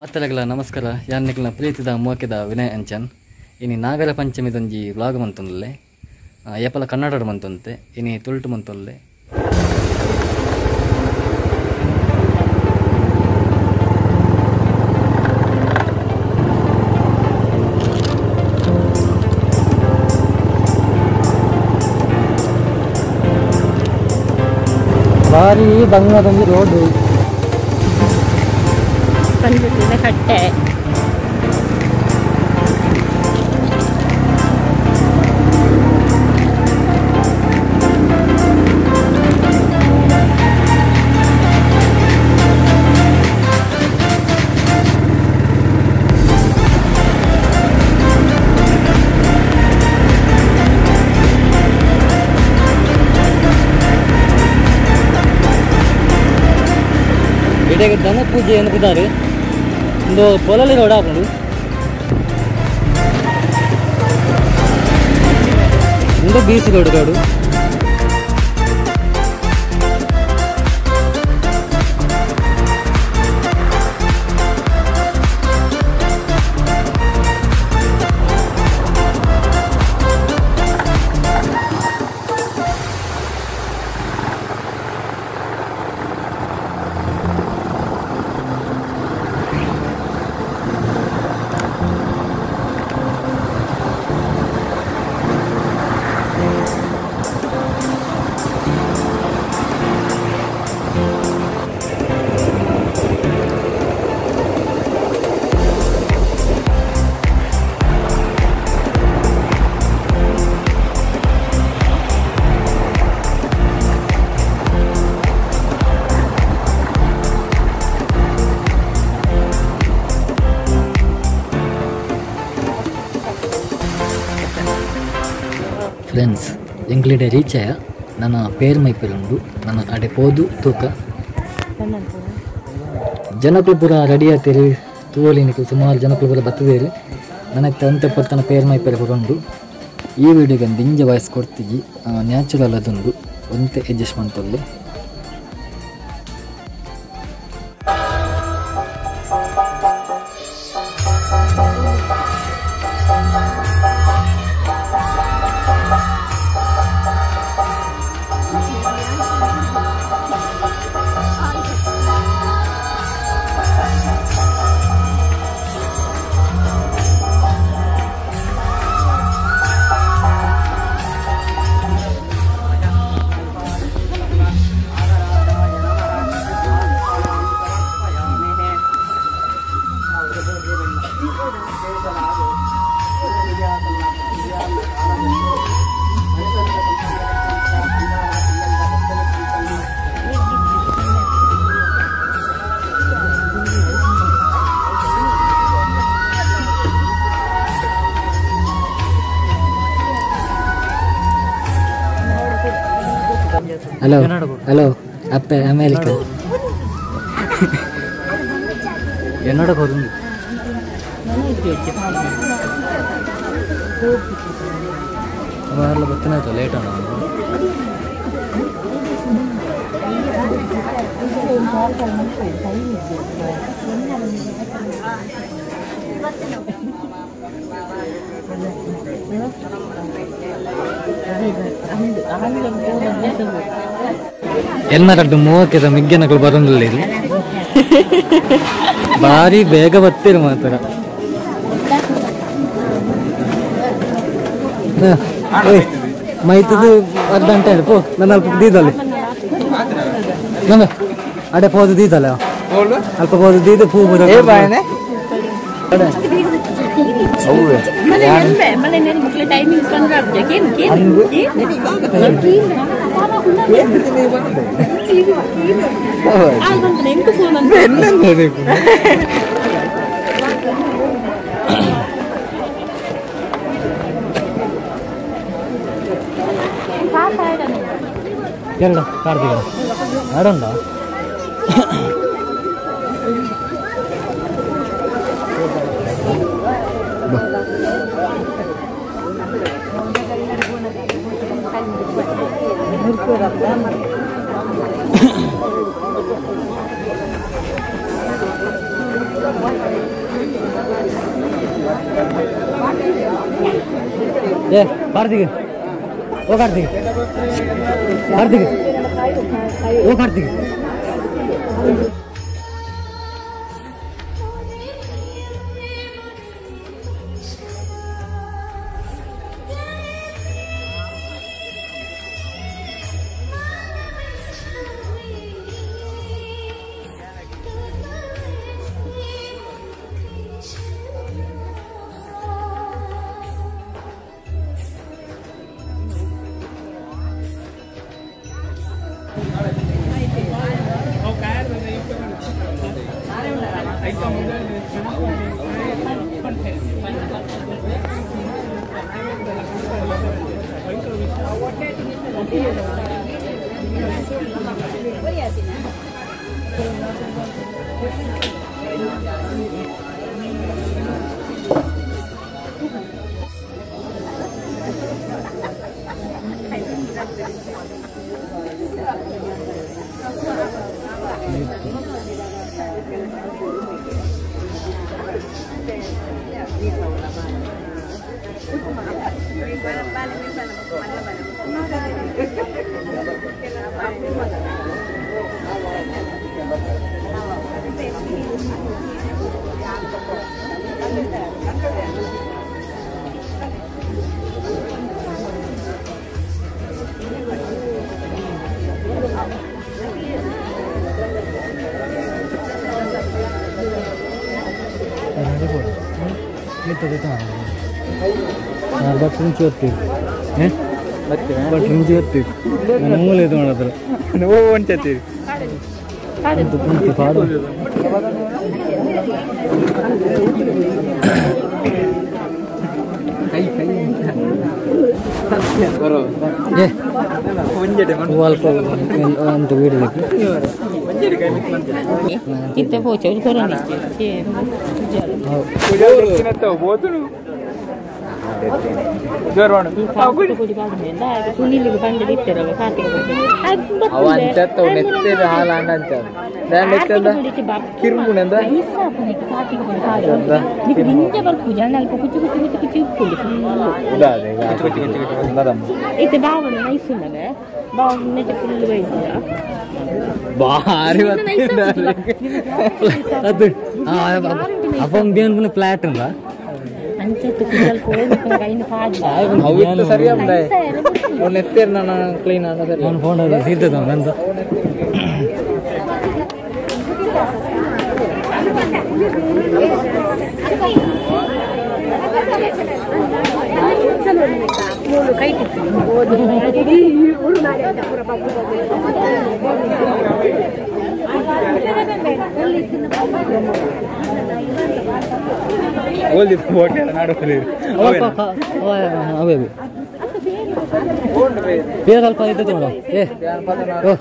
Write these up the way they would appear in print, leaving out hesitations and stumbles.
ಅತ್ತಲಗಲ ನಮಸ್ಕಾರ ಯಾನ್ನಿಕ್ಲ ಪ್ರೀತಿದ ಮೋಕೆದ ವಿನಯ್ ಅಂಚನ್ ಇನಿ ನಾಗರ ಪಂಚಮಿದೊಂಜಿ ವ್ಲಾಗ್ ಮಂತೊಂದುಲ್ಲೆ ಏಪಲ ಕನ್ನಡ ಮಂತೊಂತೆ ಇನಿ ತುಳುಟು ಮಂತೊಲ್ಲೆ ಭಾರಿ ಬಂಗಾರದೊಂದು ರೋಡು ಪಂಜುಟಿನ ಕಟ್ಟೆ ಇಡೆಗೆ ದನ ಪೂಜೆ ಎನ್ನುತ್ತಾರೆ ಒಂದು ಪೊಲಲಿ ರೋಡ್ ಹಾಕೊಂಡು ಒಂದು ಬೀಸಿ ರೋಡ್ ರೋಡು ಫ್ರೆಂಡ್ಸ್ ಎಂಗ್ಲಿಡೆ ರೀಚ್ ಆಯ ನನ್ನ ಪೇರು ಮೈಪೆರುಂಡು ನನ್ನ ಅಡೆ ಪೋದು ತೂಕ ಜನಕ್ಕಳು ಪೂರ ರೆಡಿ ಆಗ್ತೀರಿ ತೂವಲಿನಿಗೆ ಸುಮಾರು ಜನಕ್ಕಳು ಪೂರ ಬರ್ತದೇರಿ ನನಗೆ ತಂತೆ ಪರ್ತನ ಪೇರು ಮೈಪೆರು ಬರೋಂಡು ಈ ವಿಡಿಯೋಗೆ ಒಂದು ಇಂಜ ವಾಯ್ಸ್ ಕೊಡ್ತೀವಿ ನ್ಯಾಚುರಲ್ ಅದೊಂದು ಒಂತೆ ಅಡ್ಜಸ್ಟ್ ಮಾಡ್ತಲ್ಲಿ ಹಲೋ ಹಲೋ ಅಪ್ಪ ಅಮೇರಿಕ എന്നോടൊക്കെ ഒതുങ്ങി വേറെ ബസ്സിനകത്തോ ലേറ്റാണോ ಎನ್ನರಡ್ಡು ಮೂವತ್ತಿರ ಮಿಗ್ಗನಗಳು ಬರೋದಿಲ್ಲ ಇಲ್ಲಿ ಭಾರಿ ಬೇಗ ಬರ್ತೀರಿ ಮಾತ್ರ ಮೈತದು ಅರ್ಧ ಗಂಟೆ ಪೋ ನನ್ನ ಅಲ್ಪ ದೀದಲ್ಲಿ ನಂಗ ಅಡೆ ಪೋದು ದೀದಲ್ಲ ಅಲ್ಪ ಪೋದು ದೀದ ಪೂ ಎರಡು ಕಾರ್ತಿಕ ಎರಡುಂಡ ಕಾರ್ತಿಕ್ ಓ ಕಾರ್ತಿಕ್ ಕಾರ್ತಿಕ್ ಓ ಕಾರ್ತಿಕ್ ಬಟ್ ರಿಂಚಿ ಹೊತ್ತೀವಿ ಬಟ್ ರಿಂಚಿ ಹೊತ್ತೀವಿ ನಾನು ಮೂಲೆ ಇದು ಮಾಡೋದ್ರ ನೀವು ಒಂಚತ್ತೀರಿ ಪಾಡು ಅಲ್ಪ ಅಂತ ವೀಡಿಯೋಕ್ಕೆ Kita bocor koran ಅದು അപ്പം biar punya flat enggak? Anjir tuh kujal kue bukan kain padi. itu serius deh. Mau netir nana clean nana serius. Mau phone ada situ tuh nanti. Gol di bote nado kali. Oh, abe. Biar alpa itu tuh orang. Oh.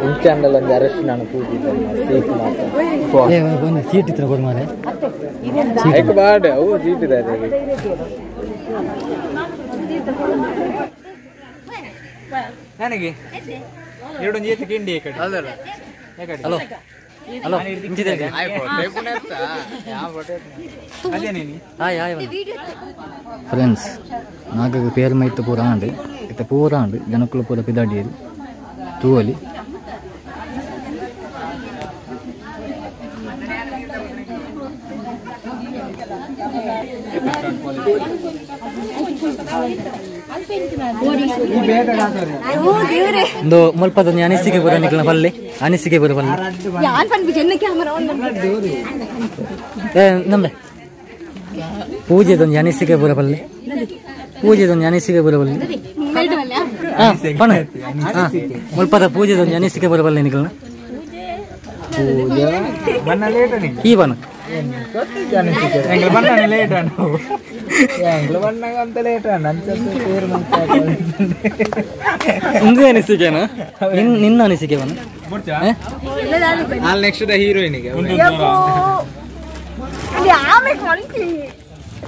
Incandala arrest nana puji safe mata. Bener seat itu kor mare. Ek baad oh seat ಇದೆ ನನಗೆ ಎರಡು ಜೀತ ಕಿಂಡಿ ಈ ಕಡೆ ಅಲ್ಲಲ್ಲ ಯಾಕಡೆ hello hello ಇಂಜಿದೆ friends ನಾಗಗೆ peer ಮೈತ್ ಪೂರ ಆಂಡ್ ಇತ್ತ ಪೂರ ಆಂಡ್ ಜನಕ್ಕಳು ಪೂರ ಪಿದಾಡಿಯರು ತೂವಲಿ ಒಂದು ಮಲ್ಪದೊಂದು ಅನಿಸಿಕೆ ಬರ ನಿಖಲ ಪಲ್ಲೆ ಅನಿಸಿಕೆ ಬರ ಪಲ್ಲೆ ನಮ್ದೆ ಪೂಜೆದೊಂದು ಅನಿಸಿಕೆ ಬರ ಪಲ್ಲೆ ಪೂಜೆದೊಂದು ಅನಿಸಿಕೆ ಬರ ಪಲ್ಲೆ ಮಲ್ಪದ ಪೂಜೆದೊಂದು ಅನಿಸಿಕೆ ಬರ ಪಲ್ಲೆ ನಿಖಲ ಈ ಬನ ಹಿಂಗೂ ಅನಿಸಿಕೆನಾ ನಿನ್ನ ಅನಿಸಿಕೆ ಬನ ನೆಕ್ಸ್ಟ್ ಹೀರೋಯಿನಿಗೆ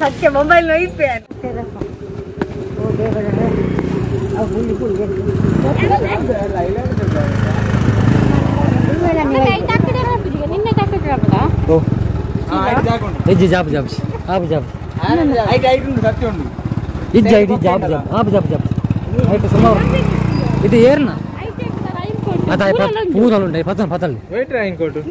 ಸತ್ಯ ಮೊಬೈಲ್ ನೋಯ್ಪೆ ನಿನ್ನೆ ತಕ್ಕಿದ್ರಲ್ಲ ಓ ಐದು ಜಾಗುಂಡು ಹೆಜ್ಜೆ ಜಾಬ್ ಜಾಬ್ ಆಬ್ ಜಾಬ್ ಐದು ಐದು ಉಂಟು ಸತ್ಯ ಉಂಟು ಇಜ್ಜ ಐದು ಜಾಬ್ ಜಾಬ್ ಆಬ್ ಜಾಬ್ ಜಾಬ್ ಆಯ್ತು ಸುಮಾರು ಇದು ಏರ್ನ ಅದ ಪೂರಲ್ಲಿ ಉಂಟು ಪತ್ತಲ್ಲಿ ವೇಟ್ ರ್ಯಾಂಕ್ ಕೊಟ್ಟು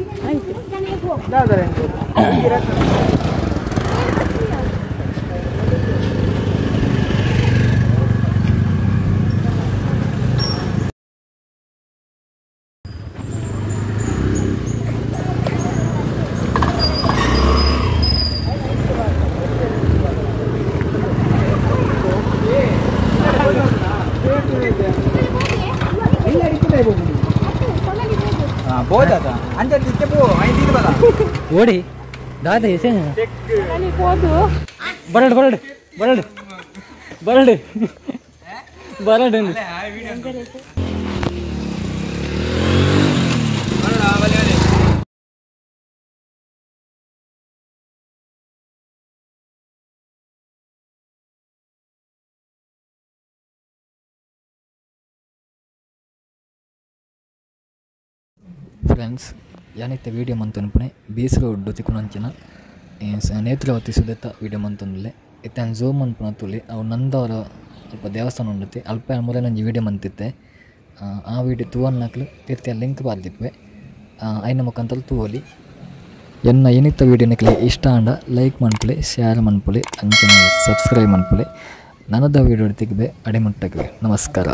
ಬೋದಾದ ಅಂಜಲ್ ದಿಕ್ಕೆ ಪೋ ಐದು ಇದು ಬಲ ಓಡಿ ದಾದ ಎಸೆ ಬರಡು ಬರಡು ಬರಡು ಬರಡು ಬರಡು ಫ್ರೆಂಡ್ಸ್ ಯಾನಿತ್ತ ವೀಡಿಯೋ ಮಂತನ್ಪುಣೆ ಬೇಸರ ಒಡ್ಡು ತಿಕ್ಕುನಂಚಿನ ನೇತ್ರಾವತಿ ಸುದತ್ತ ವೀಡಿಯೋ ಮಂತಂದುಲ್ಲೆ ಇತ್ತನ್ ಝೂಮ್ ಅನ್ಪುಣ ತುಳಿ ಅವು ನಂದವರ ಸ್ವಲ್ಪ ದೇವಸ್ಥಾನ ಉಂಡತೆ ಅಲ್ಪ ಮೂಲೆ ನಂಜಿ ವೀಡಿಯೋ ಮಂತಿತ್ತೆ ಆ ವೀಡಿಯೋ ತೂವನ್ನಕ್ಲು ತಿರ್ತಿಯ ಲಿಂಕ್ ಬಾರ್ದಿಪ್ಪೆ ಐನ ಮುಖಾಂತರ ತೂವಲಿ ಎನ್ನ ಏನಿತ್ತ ವೀಡಿಯೋನಕ್ಲೆ ಇಷ್ಟ ಅಂಡ ಲೈಕ್ ಮನ್ಪುಲೆ ಶೇರ್ ಮನ್ಪುಲೆ ಅಂಚನೆ ಸಬ್ಸ್ಕ್ರೈಬ್ ಮನ್ಪುಲೆ ನನ್ನದ ವೀಡಿಯೋ ತೆಗಿಬೆ ಅಡೆಮುಟ್ಟಕ್ಕೆ ನಮಸ್ಕಾರ.